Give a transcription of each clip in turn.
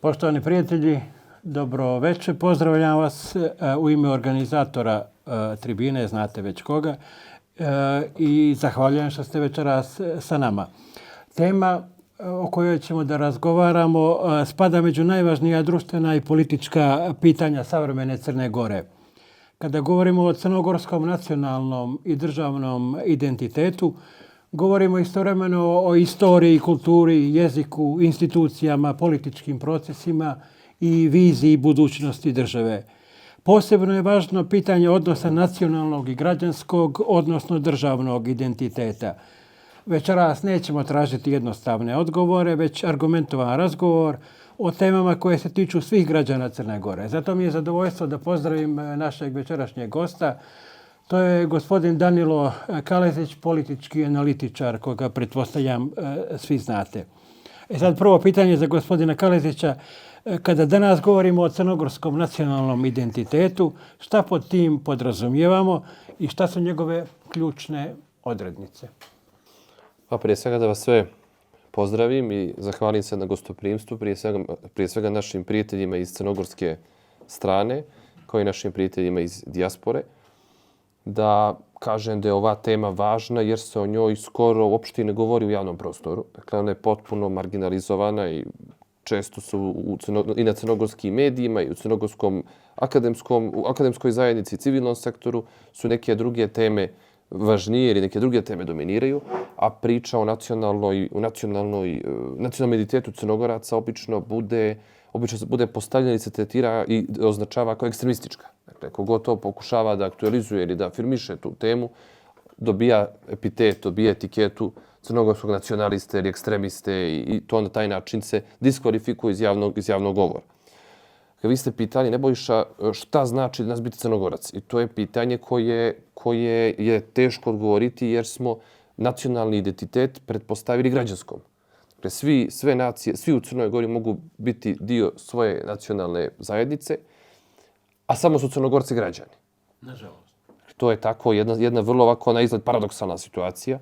Poštovani prijatelji, dobro večer. Pozdravljam vas u ime organizatora tribine, znate već koga, i zahvaljujem što ste večeras sa nama. Tema o kojoj ćemo da razgovaramo spada među najvažnija društvena i politička pitanja savremene Crne Gore. Kada govorimo o crnogorskom nacionalnom i državnom identitetu, govorimo istovremeno o istoriji, kulturi, jeziku, institucijama, političkim procesima i viziji budućnosti države. Posebno je važno pitanje odnosa nacionalnog i građanskog, odnosno državnog identiteta. Večeras nećemo tražiti jednostavne odgovore, već argumentovan razgovor o temama koje se tiču svih građana Crne Gore. Zato mi je zadovoljstvo da pozdravim našeg večerašnjeg gosta. To je gospodin Danilo Kalezić, politički analitičar, koga pretpostavljam svi znate. Sad prvo pitanje za gospodina Kalezića. Kada danas govorimo o crnogorskom nacionalnom identitetu, šta pod tim podrazumijevamo i šta su njegove ključne odrednice? Pa prije svega da vas sve pozdravim i zahvalim se na gostoprimstvu, prije svega našim prijateljima iz crnogorske strane, kao i našim prijateljima iz dijaspore. Da kažem da je ova tema važna jer se o njoj skoro uopšte ne govori u javnom prostoru. Dakle, ona je potpuno marginalizovana i često su i na crnogorskim medijima i u crnogorskom akademskoj zajednici i civilnom sektoru su neke druge teme važnije ili neke druge teme dominiraju, a priča o nacionalnom identitetu Crnogoraca obično bude postavljena i se tretira i označava kao ekstremistička. Dakle, kogod to pokušava da aktualizuje ili da afirmiše tu temu, dobija epitet, dobija etiketu crnogorskog nacionaliste ili ekstremiste i to na taj način se diskvalifikuje iz javnog govora. Vi ste pitali, Nebojša, šta znači da nas biti Crnogorac? I to je pitanje koje je teško odgovoriti jer smo nacionalni identitet pretpostavili građanskom. Dakle, sve nacije, svi u Crnoj Gori mogu biti dio svoje nacionalne zajednice, a samo su Crnogorci građani. Nažalost. To je tako jedna vrlo ovako na izgled paradoksalna situacija.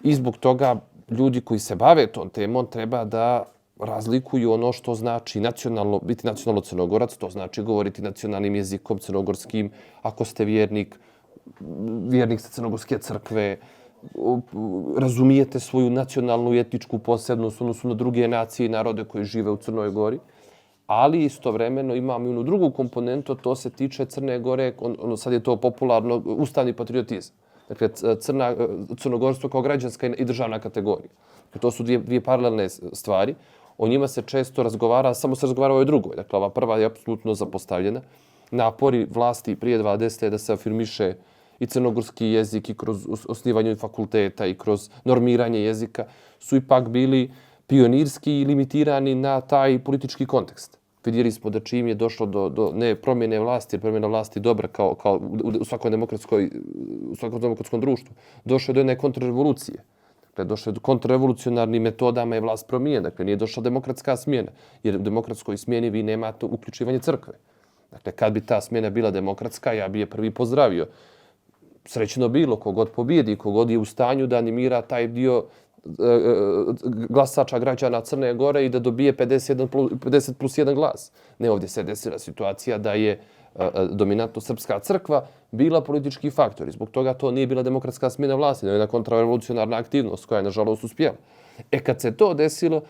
I zbog toga ljudi koji se bave tom temom treba da razlikuju ono što znači biti nacionalno Crnogorac, to znači govoriti nacionalnim jezikom crnogorskim, ako ste vjernik ste Crnogorske crkve, razumijete svoju nacionalnu i etničku posebnost odnosno na druge nacije i narode koji žive u Crnoj Gori, ali istovremeno imamo i onu drugu komponentu, to se tiče Crne Gore, sad je to popularno, ustavni patriotizam. Dakle, crnogorstvo kao građanska i državna kategorija. Dakle, to su dvije paralelne stvari. O njima se često razgovara, samo se razgovara o ovoj drugoj. Dakle, ova prva je apsolutno zapostavljena. Napori vlasti prije 20 je da se afirmiše i crnogorski jezik i kroz osnivanje fakulteta i kroz normiranje jezika su ipak bili pionirski i limitirani na taj politički kontekst. Vidjeli smo da čim je došlo do ne promjene vlasti, jer promjena vlasti dobra kao u svakom demokratskom društvu, došlo je do jedne kontrrevolucije. Dakle, došlo je do kontrrevolucionarnim metodama je vlast promijenjena. Dakle, nije došla demokratska smjena, jer u demokratskoj smjeni vi nemate uključivanje crkve. Dakle, kad bi ta smjena bila demokratska, ja bi je prvi pozdravio. Srećno bilo, kogod pobijedi, kogod je u stanju da animira taj dio glasača građana Crne Gore i da dobije 50 plus 1 glas. Ne, ovdje se desila situacija da je dominantno srpska crkva bila politički faktor i zbog toga to nije bila demokratska smjena vlasti, nego jedna kontrarevolucionarna aktivnost koja je nažalost uspjela. Kad se to desilo,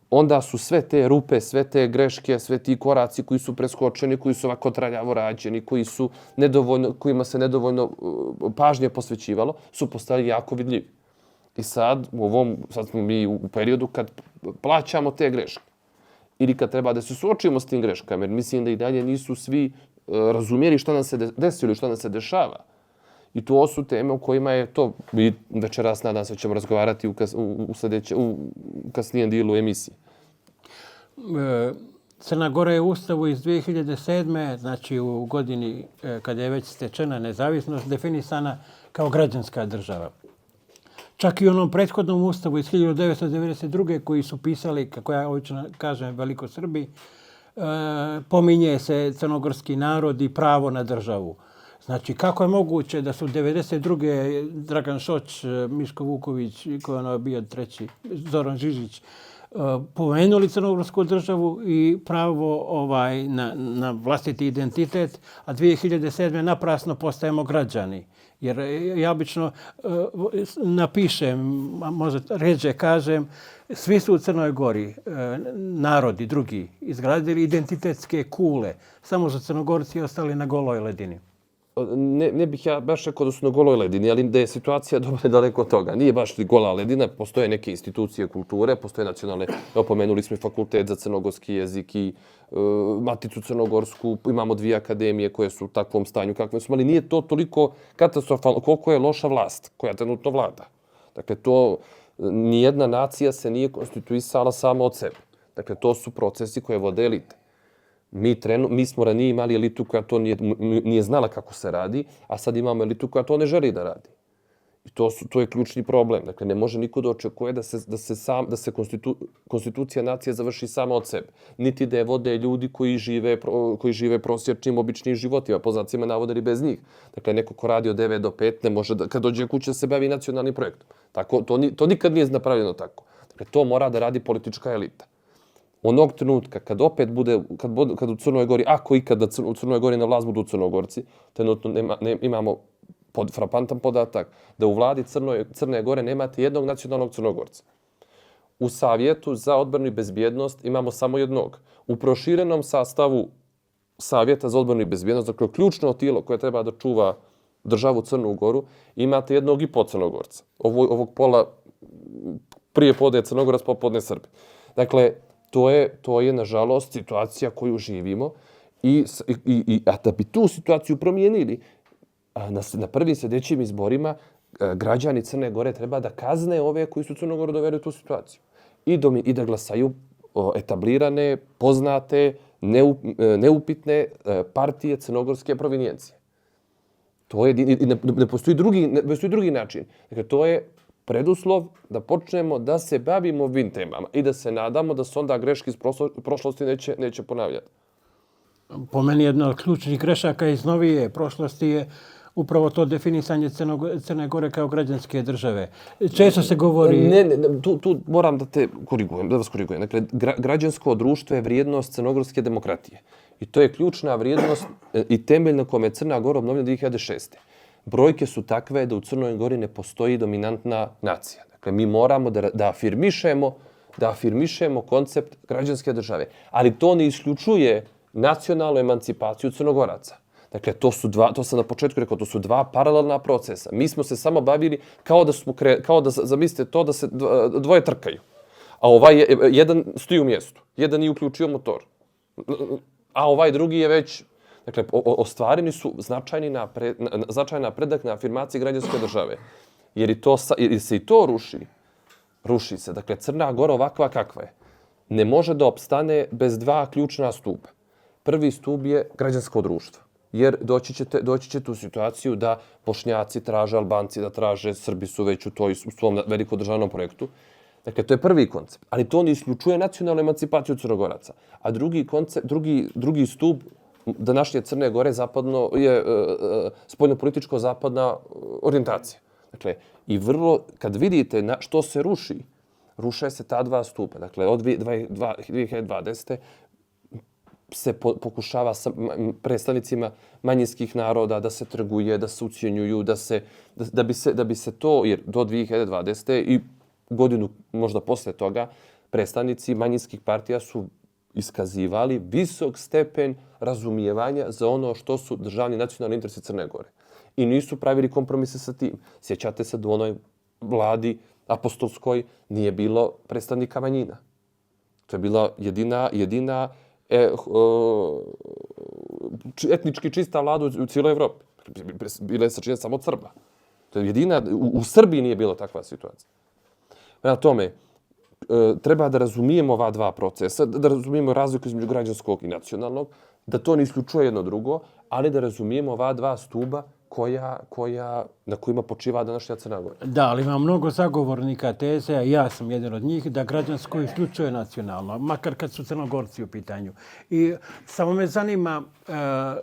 onda su sve te rupe, sve te greške, sve ti koraci koji su preskočeni, koji su ovako traljavo rađeni, kojima se nedovoljno pažnje posvećivalo, su postali jako vidljivi. I sad smo mi u periodu kad plaćamo te greške ili kad treba da se suočimo s tim greškama, jer mislim da i dalje nisu svi razumjeli šta nam se desilo i šta nam se dešava. I to su teme o kojima je to, mi večeras nadam se ćemo razgovarati u kasnijem dijelu emisije. Crna Gora je u Ustavu iz 2007. znači u godini kada je već stečena nezavisnost, definisana kao građanska država. Čak i u onom prethodnom Ustavu iz 1992. koji su pisali, kako ja obično kažem, Veliko Srbi, pominje se crnogorski narod i pravo na državu. Znači, kako je moguće da su 1992. Dragan Šoć, Miško Vuković, koji je bio treći, Zoran Žižić, pomenuli crnogorsku državu i pravo na vlastiti identitet, a 2007. naprasno postajemo građani. Jer ja obično napišem, a možda ređe kažem, svi su u Crnoj Gori, narodi drugi, izgradili identitetske kule. Samo su Crnogorci ostali na goloj ledini. Ne bih ja baš rekao da su na goloj ledini, ali da je situacija dobro daleko od toga. Nije baš gola ledina, postoje neke institucije kulture, postoje nacionalne, opomenuli smo i fakultet za crnogorski jezik i Maticu crnogorsku, imamo 2 akademije koje su u takvom stanju kakve su, ali nije to toliko katastrofalno koliko je loša vlast koja trenutno vlada. Dakle, to nijedna nacija se nije konstituisala sama od sebe. Dakle, to su procesi koje vode elite. Mi smo ranije imali elitu koja to nije znala kako se radi, a sad imamo elitu koja to ne želi da radi. I to je ključni problem. Dakle, ne može niko da očekuje da se konstitucija nacije završi sama od sebe. Niti da je vode ljudi koji žive prosječnim, običnim životima, po znacima navoda ili bez njih. Dakle, neko ko radi od 9 do 5 ne može da, kad dođe kuće, se bavi nacionalnim projektom. Tako, to nikad nije napravljeno tako. Dakle, to mora da radi politička elita. Onog trenutka kad opet bude, kad u Crnoj Gori, ako ikada u Crnoj Gori na vlast budu Crnogorci, trenutno imamo frapantan podatak da u vladi Crne Gore nemate jednog nacionalnog Crnogorca. U Savjetu za odbranu i bezbjednost imamo samo jednog. U proširenom sastavu Savjeta za odbranu i bezbjednost, dakle ključno tijelo koje treba da čuva državu Crnu Goru, imate jednog i po Crnogorca. Ovog pola prije podne Crnogorac, popodne Srbi. Dakle, to je nažalost situacija koju živimo a da bi tu situaciju promijenili, na prvim sljedećim izborima građani Crne Gore treba da kazne ove koji su Crnu Goru doveli u tu situaciju i da glasaju etablirane, poznate, neupitne partije crnogorske provinijencije. Ne postoji drugi način. Dakle, to je preduslov da počnemo da se bavimo ovim temama i da se nadamo da se onda greške iz prošlosti neće ponavljati. Po meni jedna od ključnih grešaka iz novije prošlosti je upravo to definisanje Crne Gore kao građanske države. Često se govori... Tu moram da vas korigujem. Dakle, građansko društvo je vrijednost crnogorske demokratije. I to je ključna vrijednost i temelj na kome je Crna Gora obnovljena 2006. Brojke su takve da u Crnoj Gori ne postoji dominantna nacija. Dakle, mi moramo da afirmišemo koncept građanske države. Ali to ne isključuje nacionalnu emancipaciju Crnogoraca. Dakle, to sam na početku rekao, to su 2 paralelna procesa. Mi smo se samo bavili kao da zamislite to da se dvoje trkaju. A jedan stoji u mjestu, jedan nije uključio motor. A ovaj drugi je već... Dakle, ostvareni su značajan napredak na afirmaciji građanske države. Jer se i to ruši. Ruši se. Dakle, Crna Gora ovakva kakva je ne može da opstane bez 2 ključna stupa. Prvi stup je građansko društvo. Jer doći ćete u situaciju da Bošnjaci traže, Albanci da traže, Srbi su već u svom velikom državnom projektu. Dakle, to je prvi koncept. Ali to ne isključuje nacionalnu emancipaciju Crnogoraca. A drugi stup današnje Crne Gore je spoljnopolitičko zapadna orijentacija. Dakle, i kad vidite što se ruše se ta 2 stupa. Dakle, od 2020. se pokušava sa predstavnicima manjinskih naroda da se trguje, da se ucjenjuju, da bi se to, jer do 2020. i godinu možda posle toga, predstavnici manjinskih partija su iskazivali visok stepen razumijevanja za ono što su državni nacionalni interesi Crne Gore. I nisu pravili kompromise sa tim. Sjećate se da u onoj vladi apostolskoj nije bilo predstavnika manjina. To je bila jedina etnički čista vlada u cijeloj Evropi. Bila je sačinjena samo od Srba. To je jedina, u Srbiji nije bila takva situacija. Na tome, treba da razumijemo ova 2 procesa, da razumijemo razliku između građanskog i nacionalnog, da to ne isključuje jedno drugo, ali da razumijemo ova 2 stuba na kojima počiva današnja Crna Gora. Da, ali ima mnogo zagovornika teze, a ja sam jedan od njih, da građansko isključuje nacionalno, makar kad su Crnogorci u pitanju. I samo me zanima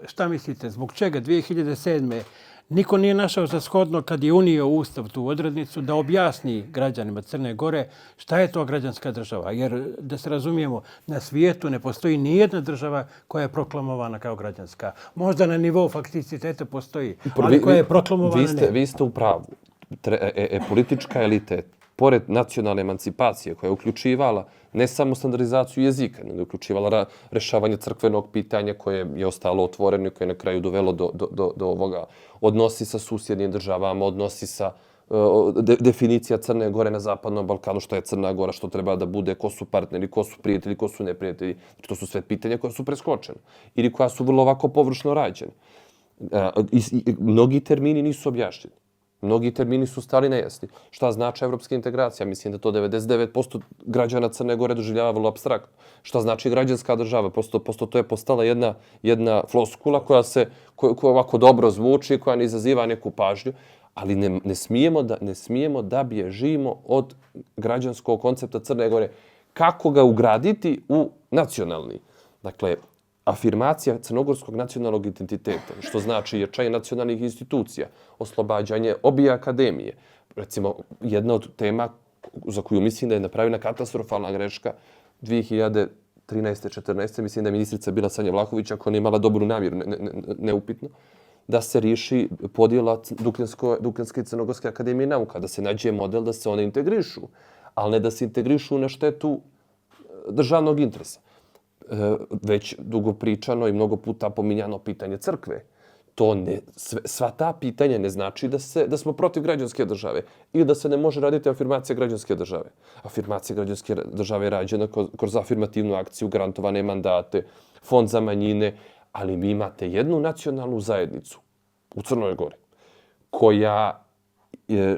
šta mislite, zbog čega 2007. Niko nije našao za shodno kad je unio u Ustav tu odrednicu da objasni građanima Crne Gore šta je to građanska država. Jer da se razumijemo, na svijetu ne postoji nijedna država koja je proklamovana kao građanska. Možda na nivou fakticiteta postoji, ali koja je proklamovana ne. Vi ste u pravu. Politička elita, pored nacionalne emancipacije koja je uključivala ne samo standardizaciju jezika, nego je uključivala rešavanje crkvenog pitanja koje je ostalo otvoreno i koje je na kraju dovelo do ovoga odnosi sa susjednim državama, odnosi sa definicija Crne Gore na Zapadnom Balkanu, šta je Crna Gora, što treba da bude, ko su partneri, ko su prijatelji, ko su neprijatelji. To su sve pitanja koja su preskočene ili koja su vrlo ovako površno rađene. Mnogi termini nisu objašnjeni. Mnogi termini su stali nejasni. Šta znači evropska integracija? Mislim da to 99% građana Crne Gore doživljava vrlo apstraktno. Šta znači građanska država? Prosto to je postala jedna floskula koja ovako dobro zvuči, koja ne izaziva neku pažnju, ali ne smijemo da bježimo od građanskog koncepta Crne Gore. Kako ga ugraditi u nacionalni? Dakle, afirmacija crnogorskog nacionalnog identiteta, što znači jačanje nacionalnih institucija, oslobađanje obje akademije. Recimo, jedna od tema za koju mislim da je napravljena katastrofalna greška 2013-14. Mislim da je ministrica bila Sanja Vlahović, ako nije imala dobru namjeru, neupitno, da se riješi podjela Dukljanske i Crnogorske akademije nauka, da se nađe model da se one integrišu, ali ne da se integrišu na štetu državnog interesa. Već dugo pričano i mnogo puta pominjano pitanje crkve. Sva ta pitanja ne znači da smo protiv građanske države ili da se ne može raditi afirmacija građanske države. Afirmacija građanske države je rađena kroz afirmativnu akciju, garantovane mandate, fond za manjine, ali vi imate jednu nacionalnu zajednicu u Crnoj Gori koja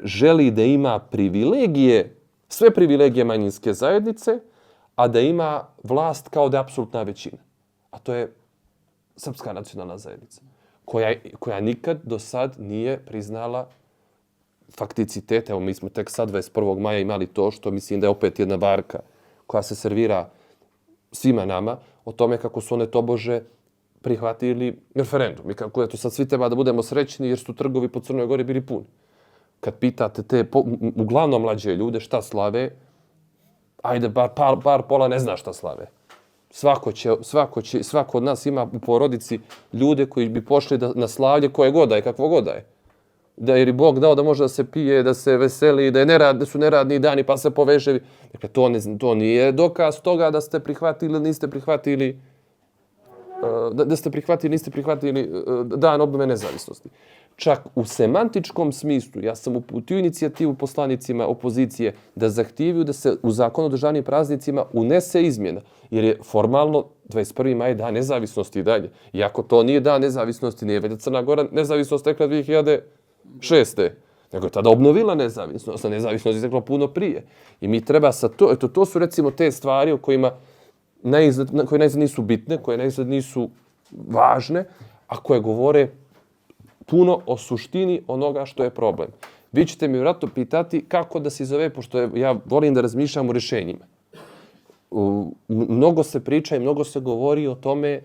želi da ima privilegije, sve privilegije manjinske zajednice, a da ima vlast kao da je apsolutna većina. A to je Srpska nacionalna zajednica, koja nikad do sad nije priznala fakticitet. Evo, mi smo tek sad 21. maja imali to što mislim da je opet jedna varka koja se servira svima nama o tome kako su one tobože prihvatili referendum. I kako je to sad svi treba da budemo srećni jer su trgovi po Crnoj Gori bili puni. Kad pitate te uglavnom mlađe ljude šta slave, ajde, bar pola ne zna šta slave. Svako od nas ima u porodici ljude koji bi pošli na slavlje koje god da je, kakvo god da je. Da je Bog dao da može da se pije, da se veseli, da su neradni dani pa se poveže. Dakle, to nije dokaz toga da ste prihvatili ili niste prihvatili niste prihvatili dan obnove nezavisnosti. Čak u semantičkom smislu, ja sam uputio inicijativu poslanicima opozicije da zahtijevaju da se u Zakon o državnim praznicima unese izmjena, jer je formalno 21. maj dan nezavisnosti i dalje. Iako to nije dan nezavisnosti, nije već Crna Gora nezavisnost tekla 2006. Nego je tada obnovila nezavisnost, a nezavisnost je tekla puno prije. I mi treba sa to, to su recimo te stvari o kojima koje najzad nisu bitne, koje najzad nisu važne, a koje govore puno o suštini onoga što je problem. Vi ćete mi vjerojatno pitati kako da se zove, pošto ja volim da razmišljam o rješenjima. Mnogo se priča i mnogo se govori o tome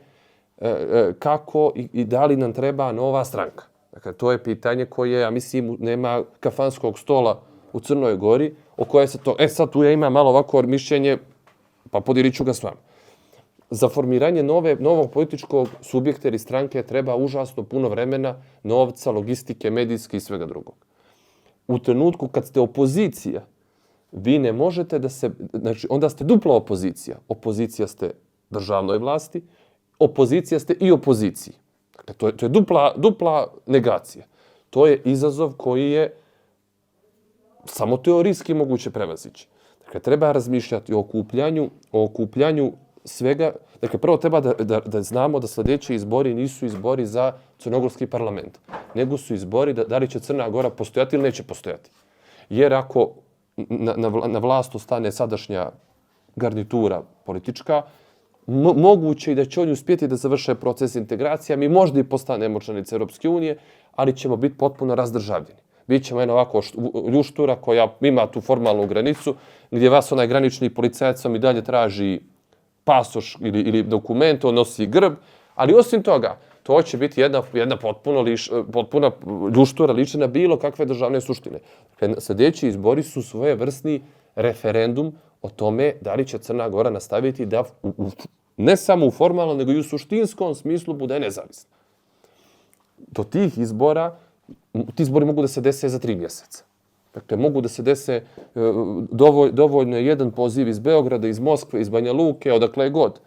kako i da li nam treba nova stranka. Dakle, to je pitanje koje, ja mislim, nema kafanskog stola u Crnoj Gori, o koje se to... sad tu ja imam malo ovako mišljenje, pa podijelit ću ga s vama. Za formiranje novog političkog subjekta ili stranke treba užasno puno vremena, novca, logistike, medijske i svega drugog. U trenutku kad ste opozicija, vi ne možete da se... Znači, onda ste dupla opozicija. Opozicija ste državnoj vlasti, opozicija ste i opoziciji. Dakle, to je dupla negacija. To je izazov koji je samo teorijski moguće prevazići. Dakle, treba razmišljati o okupljanju svega. Dakle, prvo treba da znamo da sljedeći izbori nisu izbori za crnogorski parlament, nego su izbori da li će Crna Gora postojati ili neće postojati. Jer ako na vlast ostane sadašnja garnitura politička, moguće i da će oni uspjeti da završe proces integracija, mi možda i postanemo članice Europske unije, ali ćemo biti potpuno razdržavljeni. Bićemo jedna ovako ljuštura koja ima tu formalnu granicu, gdje vas onaj granični policajac vam i dalje traži pasoš ili dokument, on nosi grb, ali osim toga, To će biti jedna potpuna ljuštura ličena bilo kakve državne suštine. Sljedeći izbori su svojevrsni referendum o tome da li će Crna Gora nastaviti da ne samo u formalnom, nego i u suštinskom smislu bude nezavisna. Do tih izbora, ti izbori mogu da se dese za 3 mjeseca. Dakle, mogu da se dese, dovoljno je jedan poziv iz Beograda, iz Moskve, iz Banja Luke, odakle god.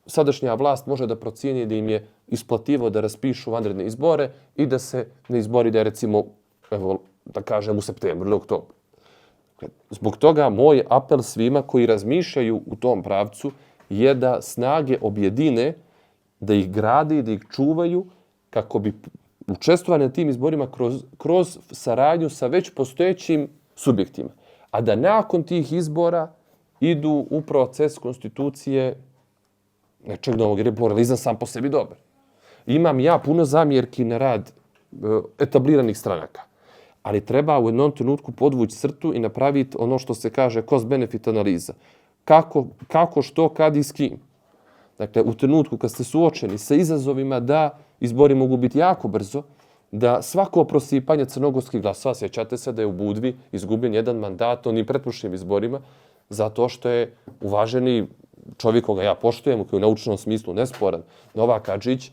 Sadašnja vlast može da procijeni da im je isplativo da raspišu vanredne izbore i da se ne izbori da je recimo, evo, da kažem, u septembru ili oktobru. Zbog toga moj apel svima koji razmišljaju u tom pravcu je da snage objedine, da ih grade i da ih čuvaju kako bi učestvovali na tim izborima kroz saradnju sa već postojećim subjektima. A da nakon tih izbora idu u proces konstitucije nečeg novog, jer je pluralizam sam po sebi dobar. Imam ja puno zamjerki na rad etabliranih stranaka, ali treba u jednom trenutku podvući crtu i napraviti ono što se kaže cost-benefit analiza. Kako, što, kad i s kim. Dakle, u trenutku kad ste suočeni sa izazovima da izbori mogu biti jako brzo, da svako prosipanje crnogorskih glasova, sjećate se da je u Budvi izgubljen jedan mandat onim pretprošlim izborima, zato što je uvaženi čovjek koga ja poštujem, koji je u naučnom smislu nesporan, Novak Adžić,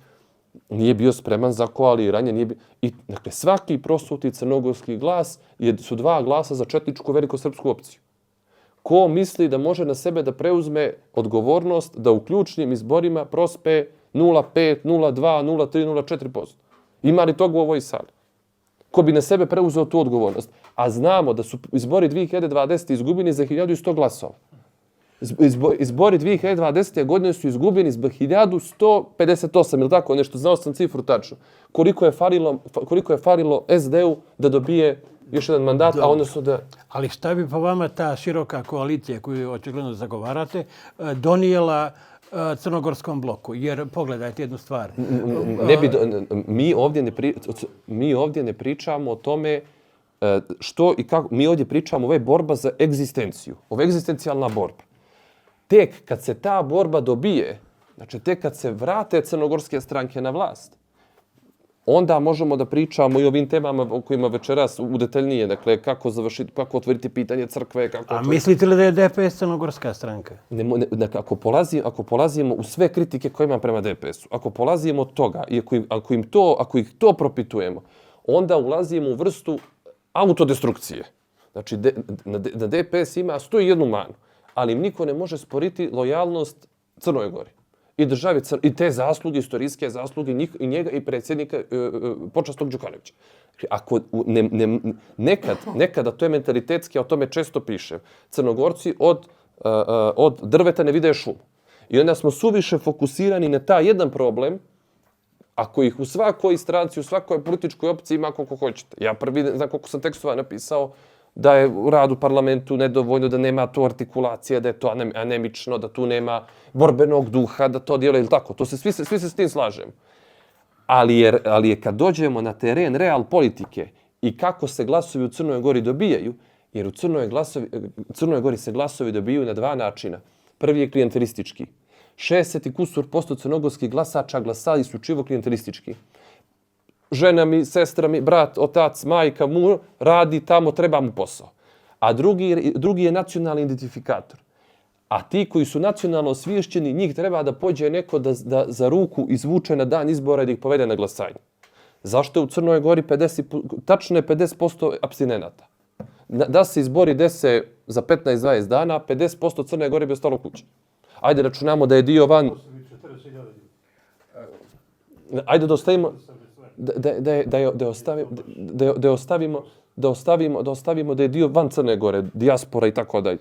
nije bio spreman za koaliranje. I, dakle, svaki prosuti crnogorski glas su 2 glasa za četničku velikosrpsku opciju. Ko misli da može na sebe da preuzme odgovornost da u ključnim izborima prospe 0,5, 0,2, 0,3, 0,4%? Ima li toga u ovoj sali? Ko bi na sebe preuzeo tu odgovornost? A znamo da su izbori 2020. izgubljeni za 1100 glasova. Izbori 2020. godine su izgubljeni zbog 1158, ili tako nešto, znao sam cifru tačno. Koliko je falilo SD-u da dobije još jedan mandat, a onda su da... Ali šta bi po vama ta široka koalicija koju očigledno zagovarate donijela crnogorskom bloku? Jer pogledajte jednu stvar. Mi ovdje ne pričamo o tome što i kako. Mi ovdje pričamo, ovo je borba za egzistenciju. Ovo je egzistencijalna borba. Tek kad se ta borba dobije, znači tek kad se vrate crnogorske stranke na vlast, onda možemo da pričamo i o ovim temama o kojima večeras udetaljnije, dakle kako otvoriti pitanje crkve, A mislite li da je DPS crnogorska stranka? Ako polazimo u sve kritike koje imam prema DPS-u, ako polazimo od toga i ako ih to propitujemo, onda ulazimo u vrstu autodestrukcije. Znači, da DPS ima 101 manu, ali im niko ne može sporiti lojalnost Crnoj Gori i državi i te zasluge, istorijske zasluge i njega i predsjednika počasnog Đukanovića. Ako nekada, to je mentalitetski, a o tome često pišem, Crnogorci od drveta ne vide šumu. I onda smo suviše fokusirani na taj jedan problem, ako ih u svakoj stranci, u svakoj političkoj opciji ima koliko hoćete. Ja prvi znam koliko sam tekstova napisao da je u radu u parlamentu nedovoljno, da nema tu artikulacije, da je to anemično, da tu nema borbenog duha, da to djeluje ili tako. Svi se s tim slažemo. Ali je kad dođemo na teren real politike i kako se glasovi u Crnoj Gori dobijaju, jer u Crnoj Gori se glasovi dobijaju na 2 načina. Prvi je klijentelistički. 60 i kusur % crnogorskih glasača glasali isključivo klijentelistički. Žena mi, sestra mi, brat, otac, majka mu radi tamo, treba mu posao. A drugi je nacionalni identifikator. A ti koji su nacionalno osviješćeni, njih treba da pođe neko da za ruku izvuče na dan izbora i da ih povede na glasanje. Zašto je u Crnoj Gori tačno je 50% apstinenata? Da se izbori dese za 15-20 dana, 50% Crne Gore bi ostalo kući. Ajde, računamo da je dio van... Ajde da ostavimo... Da ostavimo da je dio van Crne Gore, dijaspora i tako dalje.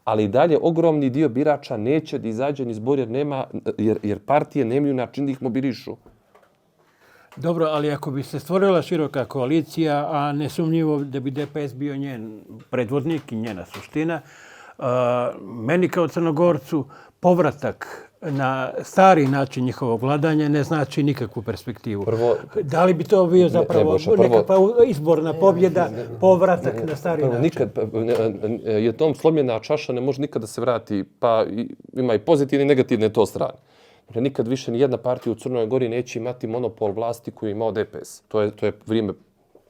Ali i dalje ogromni dio birača neće da izađe na izbor jer partije nemaju način da ih mobilišu. Dobro, ali ako bi se stvorila široka koalicija, a nesumnjivo da bi DPS bio njen predvodnik i njena suština, meni kao Crnogorcu povratak na stari način njihovog vladanja ne znači nikakvu perspektivu. Da li bi to bio zapravo neka izborna pobjeda, povratak na stari način? Je tom slomljena čaša ne može nikada se vrati, pa ima i pozitivne i negativne to strane. Dakle, nikad više ni jedna partija u Crnoj Gori neće imati monopol vlasti koju je imao DPS. To je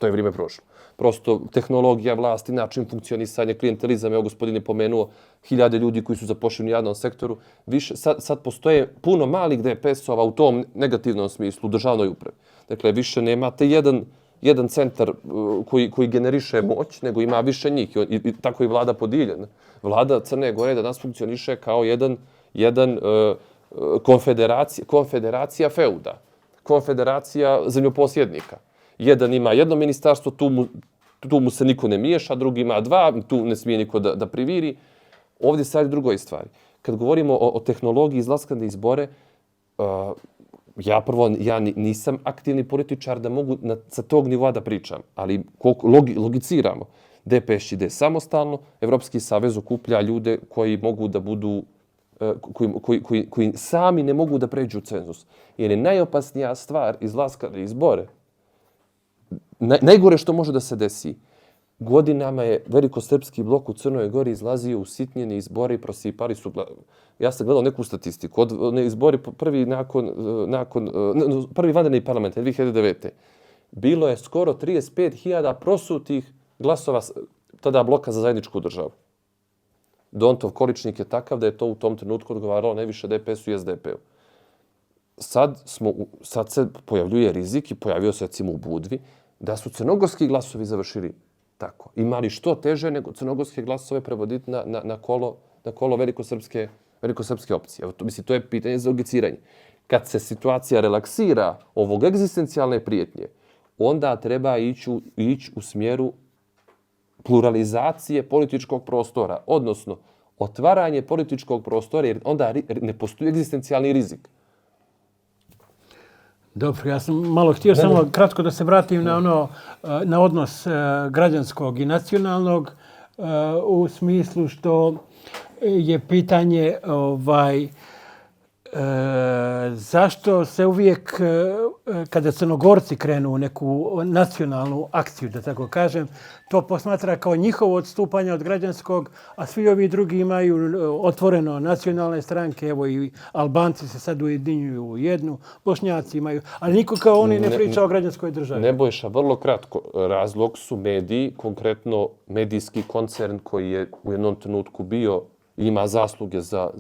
vrijeme prošlo. Prosto tehnologija vlasti, način funkcionisanja, klijentelizam, evo gospodin je pomenuo, 1000 ljudi koji su zaposleni u javnom sektoru. Sad postoje puno malih DPS-ova u tom negativnom smislu u državnoj upravi. Dakle, više nemate jedan centar koji generiše moć, nego ima više njih. I tako je vlada podijeljena. Vlada Crne Gore danas funkcioniše kao jedan konfederacija feuda, konfederacija zemljoposjednika. Jedan ima jedno ministarstvo, tu mu se niko ne miješa, drugi ima dva, tu ne smije niko da priviri. Ovdje se radi drugoj stvari. Kad govorimo o tehnologiji izlaska na izbore, ja nisam aktivni političar da mogu sa tog nivoa da pričam, ali koliko logiciramo, DPS ide samostalno, Evropski savez okuplja ljude koji mogu da budu koji sami ne mogu da pređu cenzus. Jer je najopasnija stvar izlaska na izbore. Najgore što može da se desi. Godinama je velikosrpski blok u Crnoj Gori izlazio u sitnjeni izbore i prosipali su... Ja sam gledao neku statistiku. Izbori prvi vanredni parlament 2009. Bilo je skoro 35.000 prosutih glasova tada bloka za zajedničku državu. Dontov količnik je takav da je to u tom trenutku odgovaralo najviše DPS-u i SDP-u. Sad se pojavljuje rizik i pojavio se recimo u Budvi da su crnogorski glasovi završili tako. Imali što teže nego crnogorske glasove prevoditi na kolo velikosrpske opcije. Mislim, to je pitanje za logiciranje. Kad se situacija relaksira ovog egzistencijalne prijetnje, onda treba ići u smjeru pluralizacije političkog prostora, odnosno otvaranje političkog prostora, jer onda ne postoji egzistencijalni rizik. Dobro, ja sam malo htio samo kratko da se vratim na odnos građanskog i nacionalnog u smislu što je pitanje zašto se uvijek, kada Crnogorci krenu u neku nacionalnu akciju, da tako kažem, to posmatra kao njihovo odstupanje od građanskog, a svi ovi drugi imaju otvoreno nacionalne stranke, evo i Albanci se sad ujedinjuju u jednu, Bošnjaci imaju, ali niko kao oni ne priča o građanskoj državi. Nebojša, vrlo kratko. Razlog su mediji, konkretno medijski koncern koji je u jednom trenutku bio ima zasluge za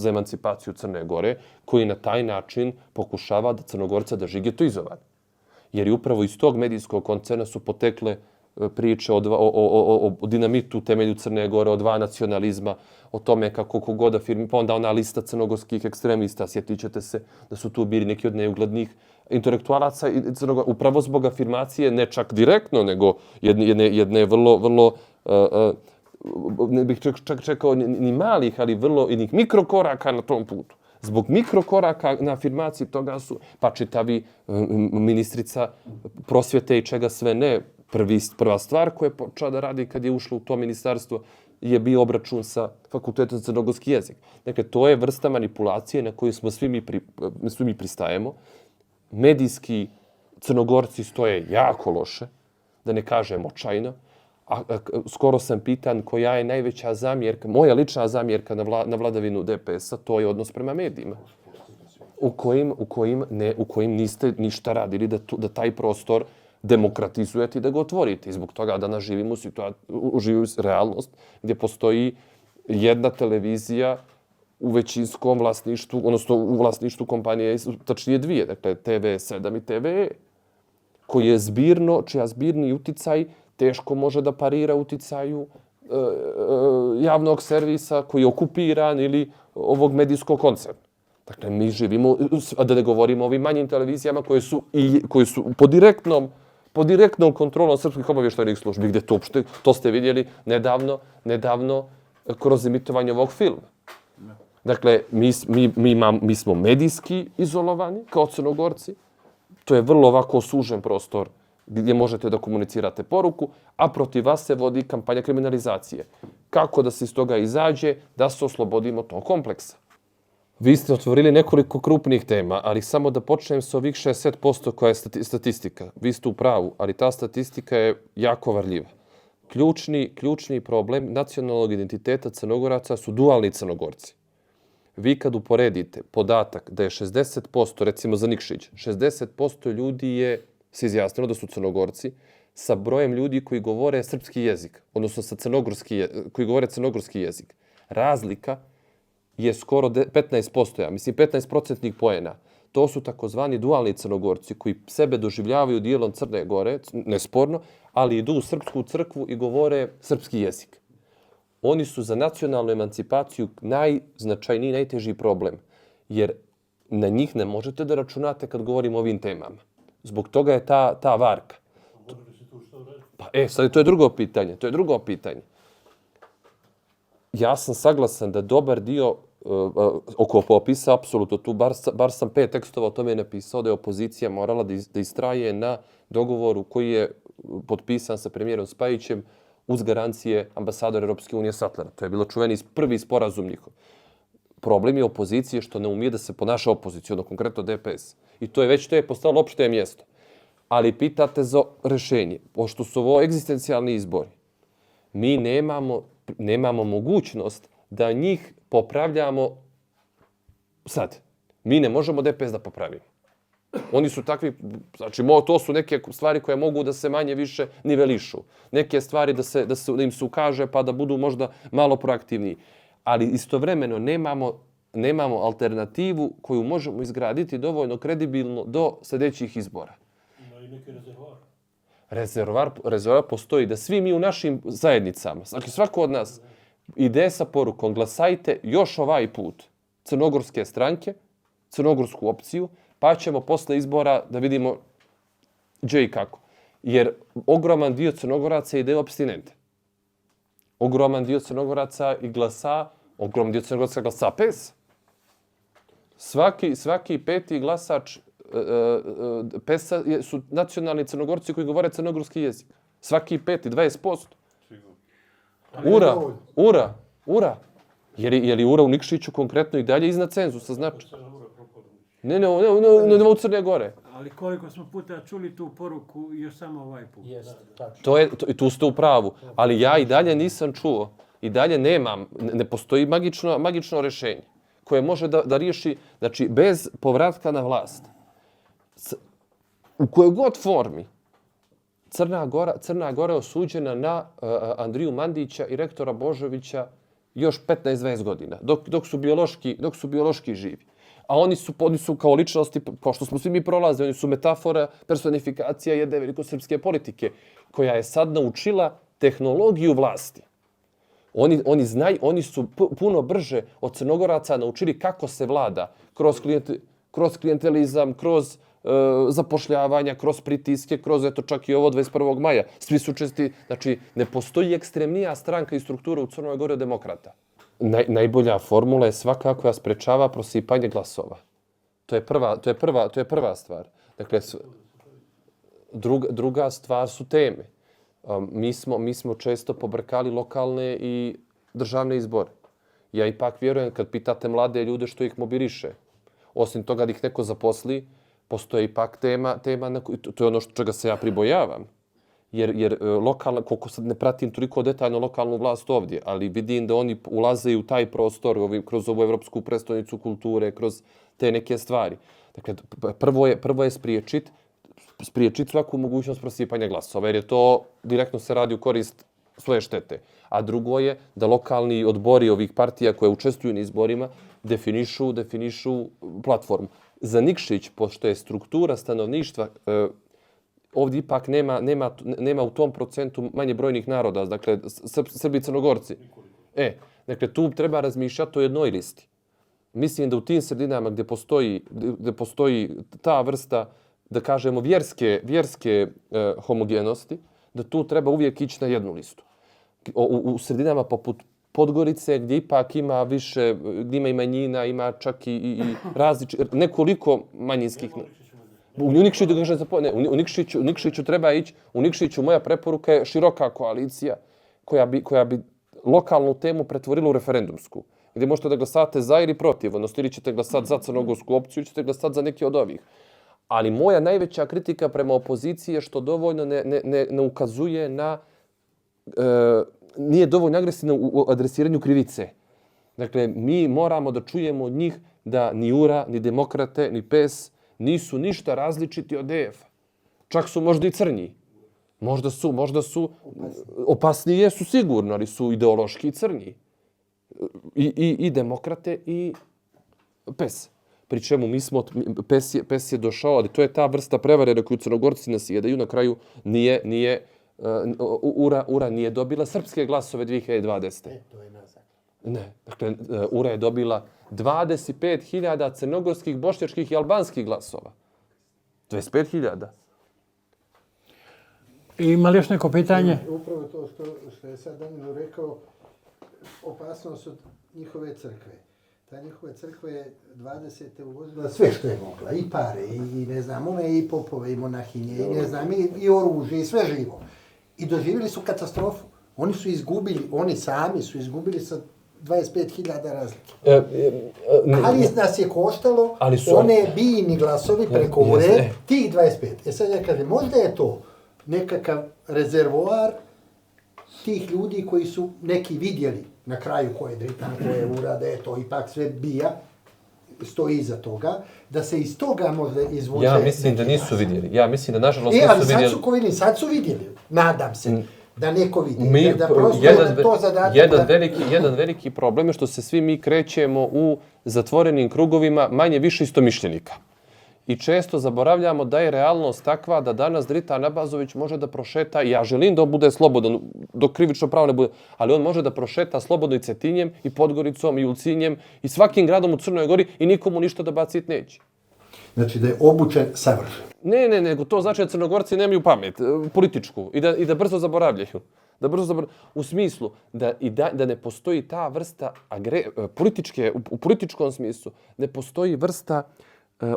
emancipaciju Crne Gore, koji na taj način pokušava da Crnogorca da žigetoizovati. Jer i upravo iz tog medijskog koncerna su potekle priče o dinamitu u temelju Crne Gore, o dva nacionalizma, o tome kako kogoda firmi, pa onda ona lista crnogorskih ekstremista, sjetit ćete se da su tu bili neki od neuglednih intelektualaca upravo zbog afirmacije, ne čak direktno, nego jedne vrlo ne bih čak čekao ni malih, ali vrlo jednih mikrokoraka na tom putu. Zbog mikrokoraka na afirmaciji toga su, pa čitavi ministrica prosvjete i čega sve ne, prva stvar koja je počela da radi kad je ušla u to ministarstvo je bio obračun sa Fakultetom za crnogorski jezik. Dakle, to je vrsta manipulacije na koju svi mi pristajemo. Medijski Crnogorci stoje jako loše, da ne kažem očajno. Skoro sam pitan koja je najveća zamjerka, moja lična zamjerka na vladavinu DPS-a, to je odnos prema medijima. U kojim niste ništa radili da taj prostor demokratizujete i da ga otvorite. I zbog toga danas živimo u realnost gdje postoji jedna televizija u većinskom vlasništvu, odnosno u vlasništvu kompanije, tačnije dvije, dakle TV7 i TVE, čija zbirni uticaj teško može da parira uticaju javnog servisa koji je okupiran ili ovog medijskog koncerna. Dakle, mi živimo, a da ne govorimo o ovim manjim televizijama koje su pod direktnom kontrolom srpskih obavještajnih službi, gdje to ste vidjeli nedavno kroz emitovanje ovog filma. Dakle, mi smo medijski izolovani kao Crnogorci. To je vrlo ovako sužen prostor gdje možete da komunicirate poruku, a protiv vas se vodi kampanja kriminalizacije. Kako da se iz toga izađe, da se oslobodimo tog kompleksa? Vi ste otvorili nekoliko krupnih tema, ali samo da počnem s ovih 60% koja je statistika. Vi ste u pravu, ali ta statistika je jako varljiva. Ključni problem nacionalnog identiteta Crnogoraca su dualni Crnogorci. Vi kad uporedite podatak da je 60%, recimo za Nikšić, 60% ljudi se izjasnilo da su Crnogorci, sa brojem ljudi koji govore srpski jezik, odnosno koji govore crnogorski jezik. Razlika je skoro 15%, ja mislim 15% poena. To su takozvani dualni Crnogorci koji sebe doživljavaju dijelom Crne Gore, nesporno, ali idu u srpsku crkvu i govore srpski jezik. Oni su za nacionalnu emancipaciju najznačajniji, najteži problem, jer na njih ne možete da računate kad govorimo o ovim temama. Zbog toga je ta varka. Pa sad to je drugo pitanje. Ja sam saglasan da dobar dio oko popisa, apsolutno tu, bar sam 5 tekstova o tome napisao, da je opozicija morala da istraje na dogovoru koji je potpisan sa premijerom Spajićem uz garancije ambasadora Europske unije Satlera. To je bilo čuveni prvi sporazum njihov. Problem je opozicije što ne umije da se ponaša opoziciono, konkretno DPS. I to je postalo opšte mjesto. Ali pitate za rešenje. Pošto su ovo egzistencijalni izbori, mi nemamo mogućnost da njih popravljamo sad. Mi ne možemo DPS da popravimo. Oni su takvi, znači to su neke stvari koje mogu da se manje više nivelišu. Neke stvari da im se ukaže pa da budu možda malo proaktivniji. Ali istovremeno nemamo alternativu koju možemo izgraditi dovoljno kredibilno do sljedećih izbora. Ima i neki rezervoar. Rezervoar postoji da svi mi u našim zajednicama, znači svako od nas, ide sa porukom glasajte još ovaj put crnogorske stranke, crnogorsku opciju, pa ćemo posle izbora da vidimo gdje i kako. Jer ogroman dio Crnogoraca ide apstinente. Ogroman dio Crnogoraca ogroman dio Crnogoraca glasa PES. Svaki peti glasač PES-a su nacionalni Crnogorci koji govore crnogorski jezik. Svaki peti, 20%. Ura. Je li Ura u Nikšiću konkretno i dalje iznad cenzusa, znači? Ne, u Crne Gore. Ali koliko smo puta čuli tu poruku još samo ovaj put. Tu ste u pravu. Ali ja i dalje nisam čuo, i dalje ne postoji magično rešenje koje može da riješi, znači bez povratka na vlast. U kojoj god formi Crna Gora je osuđena na Andriju Mandića i rektora Božovića još 15-20 godina, dok su biološki živi. A oni su kao ličnosti, kao što smo svi mi prolazili, oni su metafora, personifikacija jedne velikosrpske politike, koja je sad naučila tehnologiju vlasti. Oni su puno brže od Crnogoraca naučili kako se vlada kroz klijentelizam, kroz zapošljavanja, kroz pritiske, kroz čak i ovo 21. maja. Svi su česti, znači ne postoji ekstremnija stranka i struktura u Crnoj Gori od demokrata. Najbolja formula je svaka koja sprečava prosipanje glasova. To je prva stvar. Dakle, druga stvar su teme. Mi smo često pobrkali lokalne i državne izbore. Ja ipak vjerujem kad pitate mlade ljude što ih mobiliše. Osim toga da ih neko zaposli, postoji ipak tema to je ono čega se ja pribojavam. Jer lokalna, koliko sad ne pratim toliko detaljno lokalnu vlast ovdje, ali vidim da oni ulaze u taj prostor kroz ovu Evropsku prestonicu kulture, kroz te neke stvari. Dakle, prvo je spriječiti svaku mogućnost prosipanja glasova, jer je to direktno se radi u korist svoje štete. A drugo je da lokalni odbori ovih partija koje učestvuju na izborima definišu platformu. Za Nikšić, pošto je struktura stanovništva ovdje ipak nema u tom procentu manje brojnih naroda, dakle, Srbi i Crnogorci. Dakle, tu treba razmišljati o jednoj listi. Mislim da u tim sredinama gdje postoji ta vrsta, da kažemo, vjerske homogenosti, da tu treba uvijek ići na jednu listu. U sredinama poput Podgorice, gdje ipak ima više, gdje ima i manjina, ima čak i nekoliko manjinskih. U Nikšiću treba ići, u Nikšiću moja preporuka je široka koalicija koja bi lokalnu temu pretvorila u referendumsku. Gdje možete da glasate za ili protiv, odnosno ili ćete glasati za crnogorsku opciju ili ćete glasati za neki od ovih. Ali moja najveća kritika prema opoziciji je što dovoljno ne ukazuje na nije dovoljno agresivno u adresiranju krivice. Dakle, mi moramo da čujemo od njih da ni URA, ni demokrate, ni PES nisu ništa različiti od DF-a. Čak su možda i crnji. Možda su opasniji jesu sigurno, ali su ideološki crnji. I demokrate i PES. Pri čemu PES je došao, ali to je ta vrsta prevare na koju Crnogorci nasjedaju. Na kraju URA nije dobila srpske glasove 2020. To je nazad. Ne, dakle, URA je dobila 25.000 crnogorskih, bošnjačkih i albanskih glasova. 25.000. Ima li još neko pitanje? Upravo to što je sad Danilo rekao, opasnost od njihove crkve. Ta njihova crkva je 20. uvozila sve što je mogla. I pare, i ne znam, i popove, i monahinje, i ne znam, i oružje, i sve živo. I doživjeli su katastrofu. Oni sami su izgubili sa 25.000 razlike. Ali nas je koštalo one bijini glasovi preko URE, tih 25. Sad ja kažem, možda je to nekakav rezervoar tih ljudi koji su neki vidjeli na kraju ko je Dritan, ko je URA, da je to ipak sve bija, stoji iza toga, da se iz toga možda izvuče... Ja mislim da nisu vidjeli. Ja mislim da nažalost nisu vidjeli. Ali sad su vidjeli. Nadam se da neko vidi. Da prosto je to zadatak. Jedan veliki problem je što se svi mi krećemo u zatvorenim krugovima manje više istomišljenika. I često zaboravljamo da je realnost takva da danas Dritan Abazović može da prošeta, i ja želim da on bude slobodan, dok krivično pravo ne bude, ali on može da prošeta slobodno i Cetinjem, i Podgoricom, i Ulcinjem, i svakim gradom u Crnoj Gori i nikomu ništa da baciti neće. Znači da je obučen savršen. Ne, nego to znači da Crnogorci nemaju pamet političku i da brzo zaboravljaju. U smislu da ne postoji ta vrsta političke, u političkom smislu, ne postoji vrsta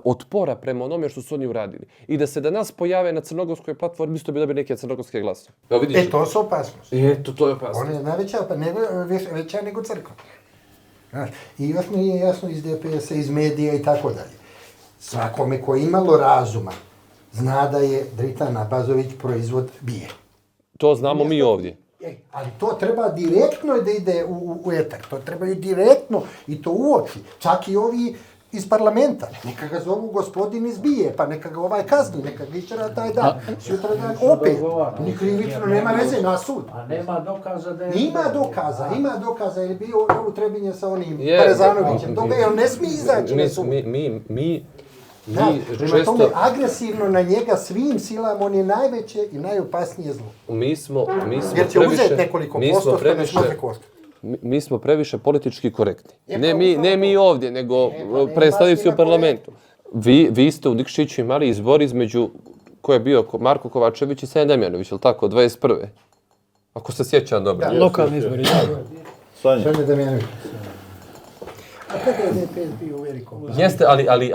otpora prema onome što su oni uradili. I da se danas pojave na crnogorskoj platformi, isto bi dobili neke crnogorske glasove. To su opasnosti. To je opasnost. Ona je najveća, veća nego crkva. I još mi je jasno iz DPS-a, iz medija i tako dalje. Svakome ko je imalo razuma, zna da je Dritan Abazović proizvod bije. To znamo mi ovdje. Ali to treba direktno da ide u etar. To trebaju direktno i to u oči. Čak i ovi iz parlamenta. Neka ga zovu gospodin iz bije, pa neka ga kazni, neka ga išćera taj dan. Sutra dan opet. Ni krivično, nema veze na sud. A nema dokaza da je... Ima dokaza, jer je bio u Trebinje sa onim Parezanovićem. Toga je, on ne smije izaći na sud. Prema tome, agresivno na njega svim silama, on je najveće i najopasnije zlo. Jer će uzeti nekoliko posto što ne može koštati. Mi smo previše politički korektni. Ne mi ovdje, nego predstavnici u parlamentu. Vi ste u Nikšiću imali izbor između ko je bio Marko Kovačević i Sanja Damjanović, ili tako, 21. Ako se sjećam dobro. Da, lokalni izbori. Sanja Damjanović. A kada je DPS bio u velikom? Jeste, ali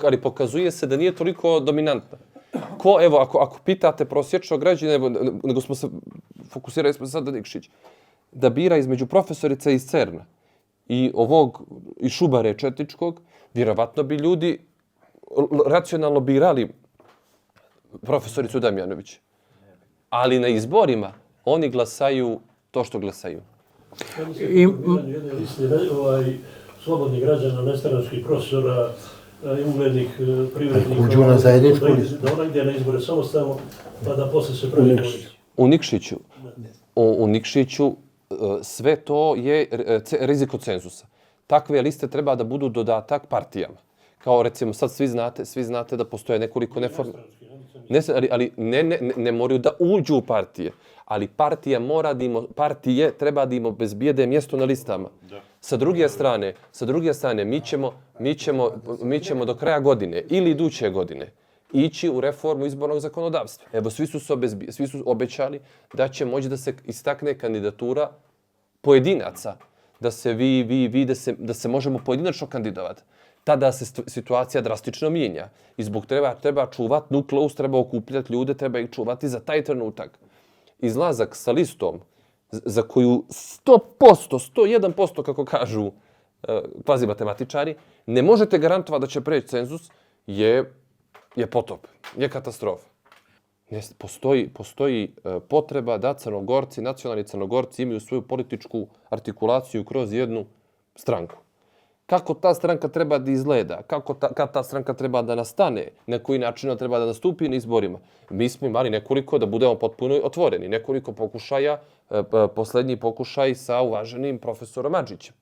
ali pokazuje se da nije toliko dominantna. Evo, ako pitate prosječno građane, nego smo se fokusirali sad na Nikšić, da bira između profesorice iz CERN-a i Šubare Četničkog, vjerovatno bi ljudi racionalno birali profesoricu Damjanović. Ali na izborima oni glasaju to što glasaju. Jedne liste slobodnih građana, nestranačkih profesora, uglednih privrednika, da ona ide na izbore samostalno, pa da posle se pravi koalicija. U Nikšiću sve to je rizik od cenzusa. Takve liste treba da budu dodatak partijama. Kao recimo sad svi znate da postoje nekoliko neformalnih. Ali ne moraju da uđu u partije. Ali partije treba da im obezbijede mjesto na listama. Sa druge strane, mi ćemo do kraja godine ili iduće godine ići u reformu izbornog zakonodavstva. Evo, svi su obećali da će moći da se istakne kandidatura pojedinaca, da se da se možemo pojedinačno kandidovati. Tada se situacija drastično mijenja. I zbog treba čuvati nukleus, treba okupljati ljude, treba ih čuvati za taj trenutak. Izlazak sa listom za koju 100%, 101%, kako kažu kvazi matematičari, ne možete garantovati da će preći cenzus, je potop, je katastrofa. Postoji potreba da Crnogorci, nacionalni Crnogorci imaju svoju političku artikulaciju kroz jednu stranku. Kako ta stranka treba da izgleda, kako ta stranka treba da nastane, na koji način ona treba da nastupi na izborima. Mi smo imali nekoliko, da budemo potpuno otvoreni, nekoliko pokušaja, poslednji pokušaj sa uvaženim profesorom Adžićem,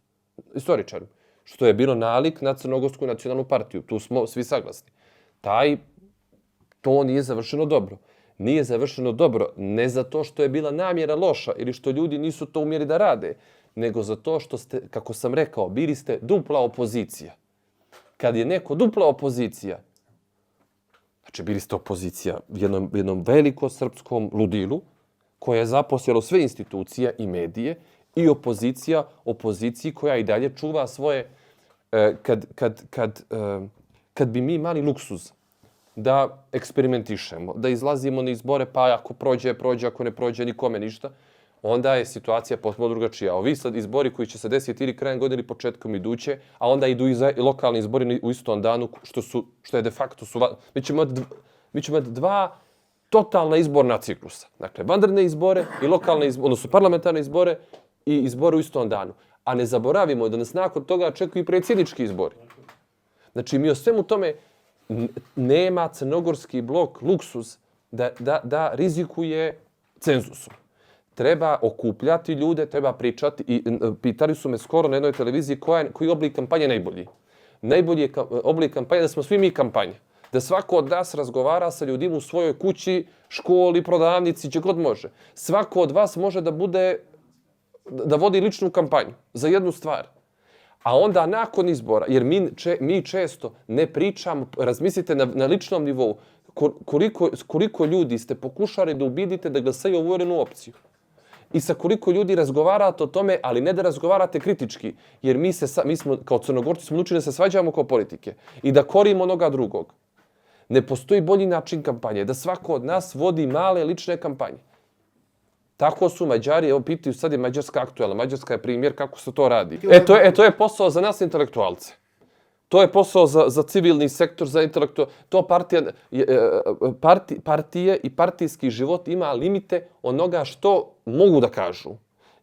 istoričarom, što je bilo nalik na Crnogorsku nacionalnu partiju. Tu smo svi saglasni. To nije završeno dobro. Nije završeno dobro ne zato što je bila namjera loša ili što ljudi nisu to umjeli da rade, nego zato što ste, kako sam rekao, bili ste dupla opozicija. Kad je neko dupla opozicija, znači bili ste opozicija jednom velikom srpskom ludilu, koja je zaposjela sve institucije i medije, i opoziciji koja i dalje čuva svoje, kad bi mi imali luksuz da eksperimentišemo, da izlazimo na izbore, pa ako prođe, ako ne prođe, nikome ništa, onda je situacija potpuno drugačija. Ovi sad izbori koji će se desiti ili krajem godine ili početkom iduće, a onda idu i lokalni izbori u istom danu, što je de facto mi ćemo imati dva totalna izborna ciklusa. Dakle, vanredne izbore i lokalne izbore, odnosno parlamentarne izbore i izbore u istom danu. A ne zaboravimo da nas nakon toga čekaju i predsjednički izbori. Znači, mi o svemu tome nema crnogorski blok luksuz da rizikuje cenzusom. Treba okupljati ljude, treba pričati. I pitali su me skoro na jednoj televiziji koji oblik kampanje najbolji. Najbolji je oblik kampanje da smo svi mi kampanja. Da svako od nas razgovara sa ljudima u svojoj kući, školi, prodavnici, gdje god može. Svako od vas može da vodi ličnu kampanju za jednu stvar. A onda nakon izbora, jer mi često ne pričamo, razmislite na ličnom nivou, koliko ljudi ste pokušali da ubedite da glasaju uverenu opciju. I sa koliko ljudi razgovarate o tome, ali ne da razgovarate kritički, jer mi smo, kao Crnogorci, smo učili da se svađamo kao politike i da korimo onoga drugog. Ne postoji bolji način kampanje, da svako od nas vodi male lične kampanje. Tako su Mađari, evo pitaju, sad je Mađarska aktualna, Mađarska je primjer kako se to radi. To je posao za nas intelektualce. To je posao za civilni sektor, za intelektualce. To partije i partijski život ima limite onoga što mogu da kažu.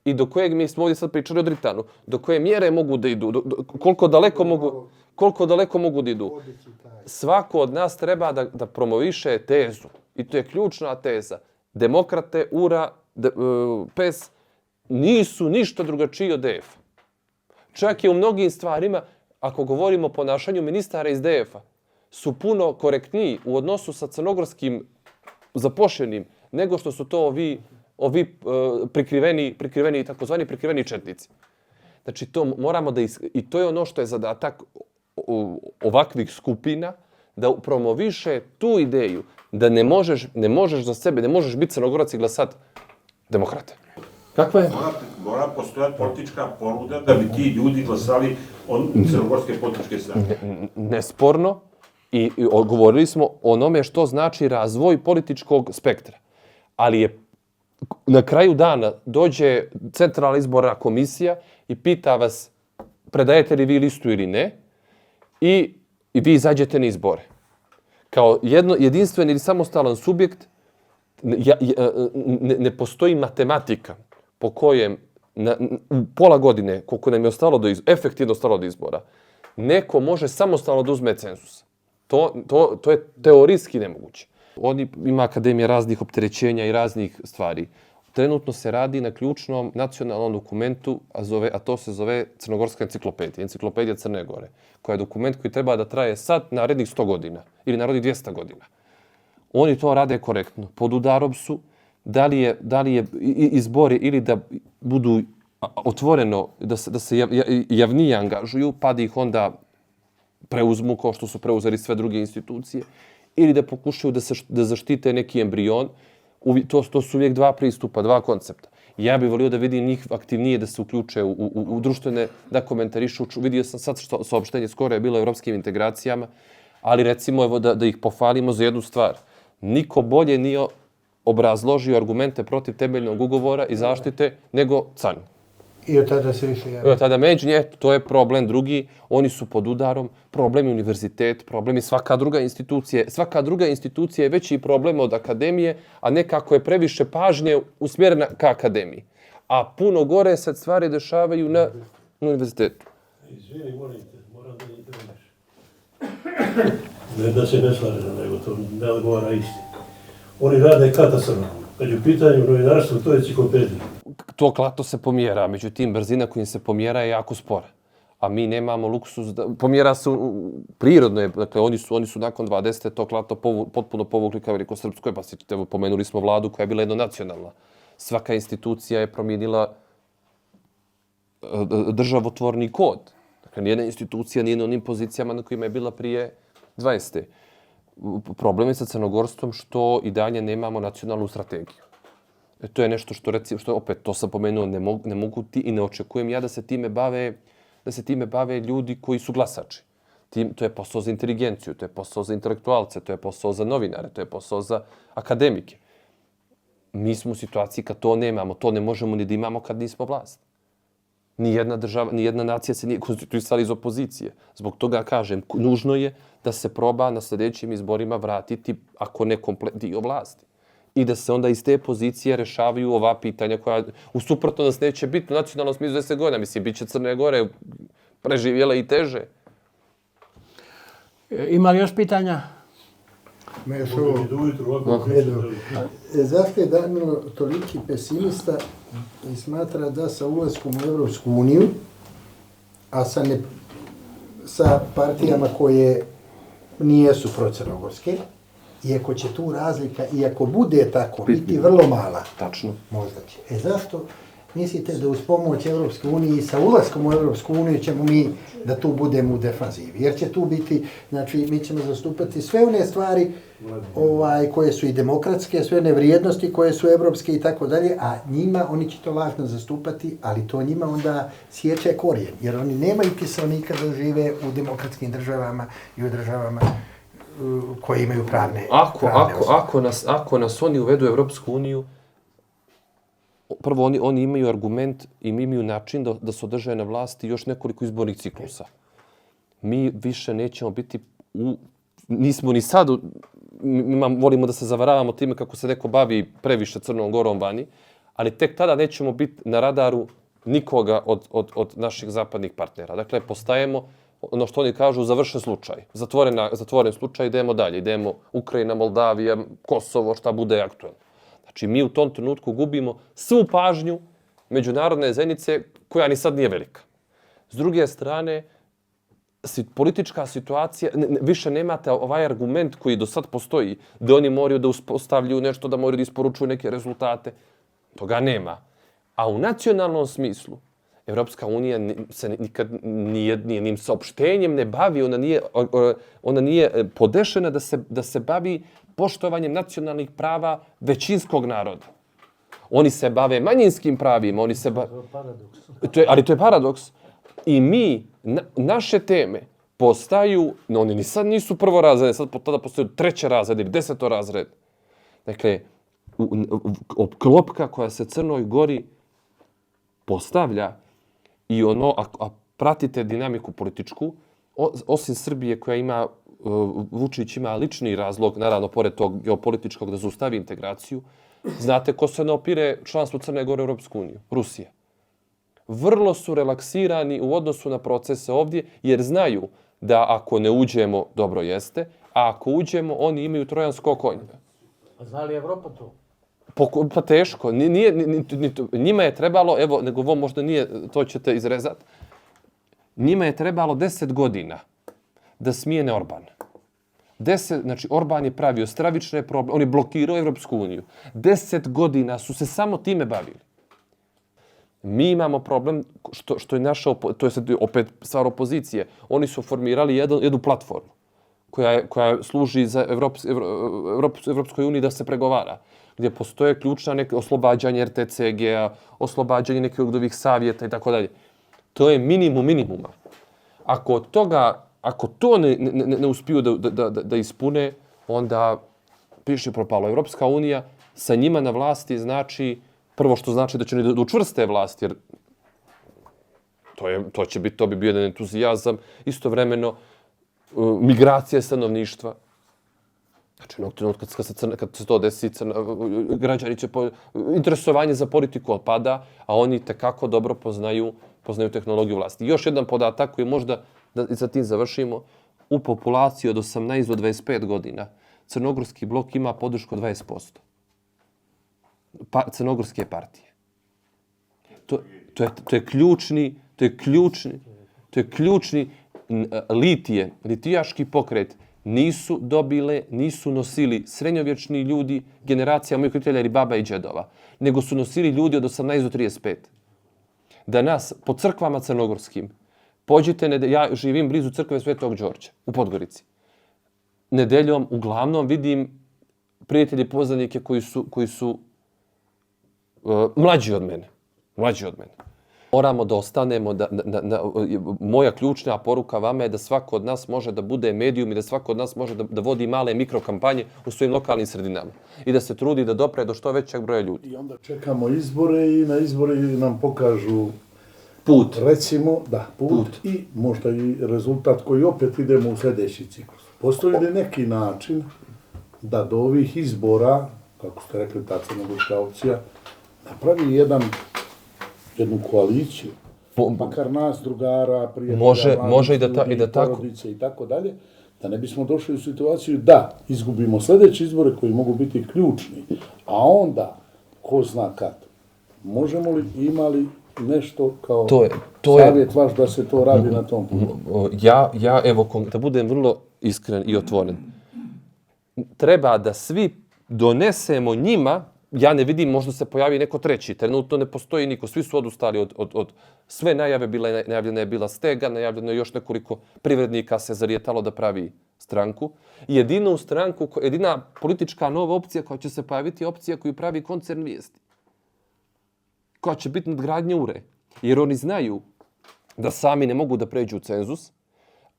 I do kojeg mi smo ovdje sad pričali o Dritanu. Do koje mjere mogu da idu, koliko daleko mogu da idu. Svako od nas treba da promoviše tezu. I to je ključna teza. Demokrate, URA, PES nisu ništa drugačiji od DF. Čak i u mnogim stvarima, ako govorimo o ponašanju ministara iz DF-a, su puno korektniji u odnosu sa crnogorskim zapošljenim nego što su to ovi prikriveni, takozvani prikriveni četnici. Znači, to moramo i to je ono što je zadatak ovakvih skupina, da promoviše tu ideju da ne možeš za sebe, ne možeš biti Crnogorac i glasat demokrate. Kakva je? Mora postojati politička ponuda da bi ti ljudi glasali od crnogorske političke stranke. Nesporno. I govorili smo o onome što znači razvoj političkog spektra. Ali je na kraju dana dođe Centralna izborna komisija i pita vas predajete li vi listu ili ne i vi izađete na izbore. Kao jedinstven ili samostalan subjekt ne postoji matematika po kojem u pola godine, koliko nam je efektivno ostalo do izbora, neko može samostalno da uzme cenzus. To je teorijski nemoguće. Ima akademija raznih opterećenja i raznih stvari. Trenutno se radi na ključnom nacionalnom dokumentu, a to se zove Crnogorska enciklopedija, enciklopedija Crne Gore, koja je dokument koji treba da traje sad narednih 100 godina ili narednih 200 godina. Oni to rade korektno. Pod udarom su da li je izbori ili da budu otvoreno, da se javnije angažuju, pa da ih onda preuzmu kao što su preuzeli sve druge institucije, ili da pokušaju da zaštite neki embrion. To su uvijek dva pristupa, dva koncepta. Ja bih volio da vidim njih aktivnije da se uključe u društvene, da komentarišu. Vidio sam sad saopštenje, skoro je bilo o evropskim integracijama, ali recimo evo da ih pohvalimo za jednu stvar. Niko bolje nije obrazložio argumente protiv temeljnog ugovora i zaštite nego Can. I od tada se više javlja. Evo, tada Međnje, to je problem drugi, oni su pod udarom, problem je univerzitet, problem je svaka druga institucija je veći problem od akademije, a nekako je previše pažnje usmjerena ka akademiji. A puno gore sad stvari dešavaju na univerzitetu. Izvini, molim te, moram da interveniš. Ne da se ne slažem, nego to ne odgovara istini. Oni rade katastrofalno. Kad je u pitanju novinarstvo, to je enciklopedija. To klato se pomjera, međutim brzina kojim se pomjera je jako spora. A mi nemamo luksuz da pomjera se prirodno je, dakle oni su nakon 20. to klato potpuno povukli kao Velikosrpskoj, pa evo pomenuli smo vladu koja je bila jednonacionalna. Svaka institucija je promijenila državotvorni kod. Dakle, nijedna institucija nije na onim pozicijama na kojima je bila prije 20. Problem je sa Crnogorstvom što i dalje nemamo nacionalnu strategiju. To je nešto što opet, to sam pomenuo, ne mogu ti i ne očekujem ja da se time bave ljudi koji su glasači. To je posao za inteligenciju, to je posao za intelektualce, to je posao za novinare, to je posao za akademike. Mi smo u situaciji kad to nemamo, to ne možemo ni da imamo kad nismo vlast. Nijedna država, nijedna nacija se nije konstituisala iz opozicije. Zbog toga kažem, nužno je da se proba na sljedećim izborima vratiti, ako ne dio vlasti. I da se onda iz te pozicije rešavaju ova pitanja koja u suprotno nas neće biti u nacionalnom smislu 10 godina. Mislim, bit će Crne Gore preživjela i teže. Ima li još pitanja? Zašto je Danilo toliki pesimista i smatra da sa ulaskom u Evropsku uniju, a sa partijama koje nijesu procrnogorske, iako će tu razlika, iako bude tako, biti vrlo mala. Tačno. Možda će. Zašto mislite da uz pomoć Evropske unije i sa ulaskom u Evropsku uniju ćemo mi da tu budemo u defanzivi? Jer će tu biti, znači mi ćemo zastupati sve one stvari koje su i demokratske, sve one vrijednosti koje su evropske i tako dalje, a njima, oni će to lažno zastupati, ali to njima onda sječe korijen, jer oni nemaju kiselnika da žive u demokratskim državama i u državama koje imaju pravne Ako nas oni uvedu u Evropsku uniju, prvo oni imaju argument i mi imaju način da se održe na vlasti još nekoliko izbornih ciklusa. Mi više nećemo biti nismo ni sad, volimo da se zavaravamo time kako se neko bavi previše Crnom Gorom vani, ali tek tada nećemo biti na radaru nikoga od naših zapadnih partnera. Dakle, postajemo, ono što oni kažu, završen slučaj. Zatvoren slučaj, idemo dalje. Idemo Ukrajina, Moldavija, Kosovo, šta bude aktualno. Znači, mi u tom trenutku gubimo svu pažnju međunarodne zajednice koja ni sad nije velika. S druge strane, politička situacija, više nemate ovaj argument koji do sad postoji, da oni moraju da uspostavljaju nešto, da moraju da isporučuju neke rezultate. Toga nema. A u nacionalnom smislu, Evropska unija se nikad nijednim saopštenjem ne bavi, ona nije podešena da se bavi poštovanjem nacionalnih prava većinskog naroda. Oni se bave manjinskim pravima, ali to je paradoks. I mi, naše teme postaju, oni ni sad nisu prvorazredne, sad tada postaju trećerazred ili desetorazred. Dakle, klopka koja se Crnoj Gori postavlja i a pratite dinamiku političku, osim Srbije koja ima, Vučić ima lični razlog, naravno, pored tog geopolitičkog da zaustavi integraciju, znate ko se ne opire članstvu Crne Gore u Europsku uniju? Rusija. Vrlo su relaksirani u odnosu na procese ovdje, jer znaju da ako ne uđemo, dobro jeste, a ako uđemo, oni imaju trojansko konje. A zna li Evropa to? Pa teško. Njima je trebalo, evo, nego ovo možda nije, to ćete izrezati, njima je trebalo 10 godina da smijene Orbana. Znači, Orban je pravio stravične probleme, on je blokirao Evropsku uniju. 10 godina su se samo time bavili. Mi imamo problem što je naša, to je opet stvar opozicije. Oni su formirali jednu platformu koja služi za Evropskoj uniji da se pregovara, gdje postoje ključna oslobađanje RTCG-a, oslobađanje nekih od ovih savjeta i tako dalje. To je minimum minimuma. Ako to ne uspiju da ispune, onda piše propalo. Evropska unija sa njima na vlasti znači, prvo što znači da će da učvrste vlast, jer To bi bio jedan entuzijazam, istovremeno migracija stanovništva. Znači, kad se to desi, građani će interesovanje za politiku opada, a oni tekako dobro poznaju tehnologiju vlasti. Još jedan podatak koji možda, da sa tim završimo, u populaciji od 18 do 25 godina crnogorski blok ima podršku 20%. Crnogorske partije. To je ključni litijaški pokret. Nisu nosili srednjovječni ljudi, generacija mojih roditelja ili baba i džedova, nego su nosili ljudi od 18 do 35. Danas, po crkvama crnogorskim, pođite, ja živim blizu crkve Svetog Đorđa, u Podgorici. Nedeljom, uglavnom, vidim prijatelji, poznanike koji su mlađi od mene. Moramo da ostanemo, moja ključna poruka vama je da svako od nas može da bude medijum i da svako od nas može da vodi male mikrokampanje u svojim lokalnim sredinama i da se trudi da dopre do što većeg broja ljudi. I onda čekamo izbore i na izbore nam pokažu put. Recimo, put i možda i rezultat koji opet idemo u sljedeći ciklus. Postoji li neki način da do ovih izbora, kako ste rekli, ta crnogorska opcija, napravi jednu koaliciju, makar nas, drugara, prijatelja, može i da tako. Porodice i tako dalje, da ne bismo došli u situaciju da izgubimo sljedeće izbore koji mogu biti ključni, a onda, ko zna kad, možemo li imali nešto kao savjet vaš da se to radi na tom putu? Evo, da budem vrlo iskren i otvoren, treba da svi donesemo njima. Ja ne vidim, možda se pojavi neko treći. Trenutno ne postoji niko. Svi su odustali od sve najave. Najavljena je bila stega, najavljeno je još nekoliko privrednika se zarijetalo da pravi stranku. Jedina politička nova opcija koja će se pojaviti je opcija koju pravi koncern Vijesti. Koja će biti nadgradnja URE. Jer oni znaju da sami ne mogu da pređu cenzus,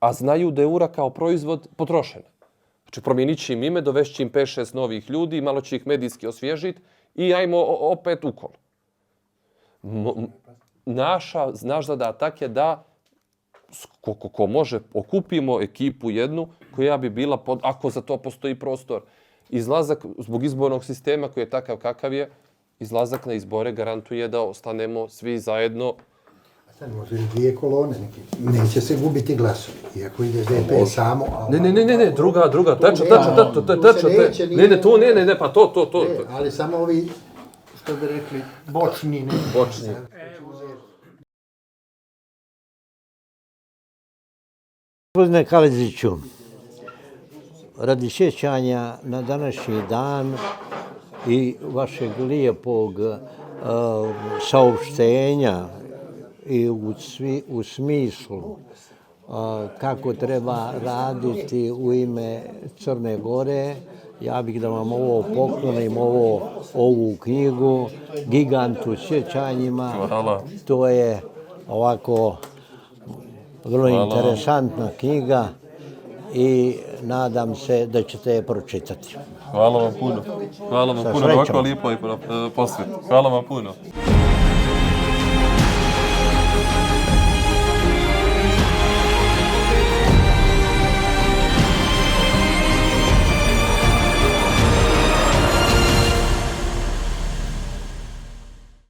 a znaju da je URA kao proizvod potrošena. Znači, promijenit će im ime, dovešće im 5-6 novih ljudi, malo će ih medijski osvježiti i ajmo opet ukol. Naš zadatak je da, ko može, okupimo ekipu jednu koja bi bila, ako za to postoji prostor, izlazak zbog izbornog sistema koji je takav kakav je, izlazak na izbore garantuje da ostanemo svi zajedno. Može li 2 kolone neke? Neće se gubiti glasovi, iako ide SDP samo. Ne, druga, tačno. Pa to. Ali samo ovi, što bi rekli, bočni. Gospodine Kaleziću, radi sjećanja na današnji dan i vašeg lijepog saopštenja i u smislu kako treba raditi u ime Crne Gore, ja bih da vam ovo poklonim, ovu knjigu, Gigant u sjećanjima. Hvala. To je ovako vrlo interesantna knjiga i nadam se da ćete je pročitati. Hvala vam puno. Ovako lijepo posvet. Hvala vam puno.